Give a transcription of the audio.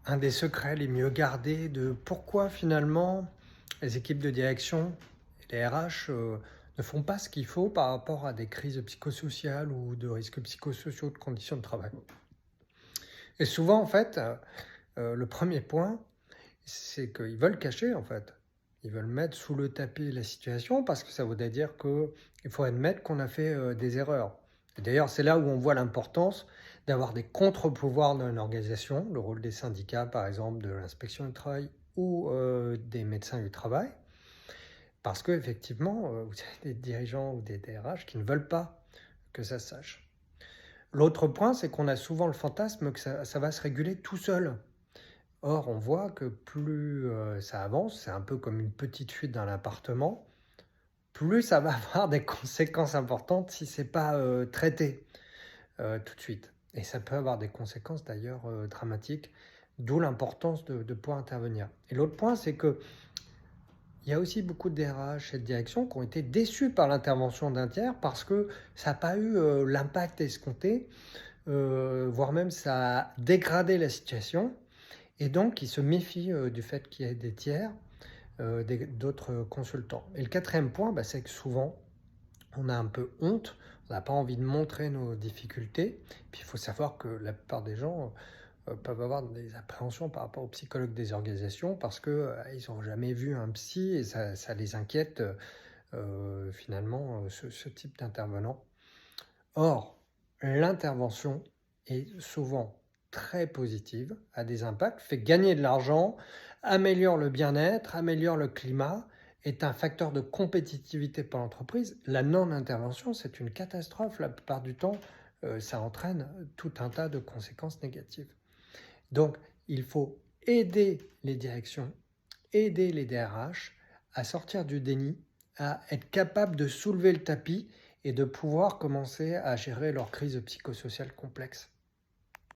un des secrets les mieux gardés de pourquoi finalement les équipes de direction et les RH ne font pas ce qu'il faut par rapport à des crises psychosociales ou de risques psychosociaux de conditions de travail. Et souvent, en fait, le premier point, c'est qu'ils veulent cacher, en fait. Ils veulent mettre sous le tapis la situation parce que ça voudrait dire qu'il faut admettre qu'on a fait des erreurs. Et d'ailleurs, c'est là où on voit l'importance d'avoir des contre-pouvoirs dans une organisation, le rôle des syndicats, par exemple, de l'inspection du travail ou des médecins du travail. Parce qu'effectivement, vous avez des dirigeants ou des DRH qui ne veulent pas que ça se sache. L'autre point, c'est qu'on a souvent le fantasme que ça va se réguler tout seul. Or, on voit que plus ça avance, c'est un peu comme une petite fuite dans l'appartement, plus ça va avoir des conséquences importantes si c'est pas traité tout de suite. Et ça peut avoir des conséquences d'ailleurs dramatiques, d'où l'importance de pouvoir intervenir. Et l'autre point, c'est que il y a aussi beaucoup de DRH et de direction qui ont été déçus par l'intervention d'un tiers parce que ça n'a pas eu l'impact escompté, voire même ça a dégradé la situation. Et donc, ils se méfient du fait qu'il y ait des tiers, d'autres consultants. Et le quatrième point, c'est que souvent, on a un peu honte, on n'a pas envie de montrer nos difficultés. Puis il faut savoir que la plupart des gens peuvent avoir des appréhensions par rapport aux psychologues des organisations parce qu'ils n'ont jamais vu un psy et ça les inquiète finalement ce type d'intervenant. Or, l'intervention est souvent très positive, a des impacts, fait gagner de l'argent, améliore le bien-être, améliore le climat, est un facteur de compétitivité pour l'entreprise. La non-intervention, c'est une catastrophe. La plupart du temps, ça entraîne tout un tas de conséquences négatives. Donc, il faut aider les directions, aider les DRH à sortir du déni, à être capable de soulever le tapis et de pouvoir commencer à gérer leur crise psychosociale complexe.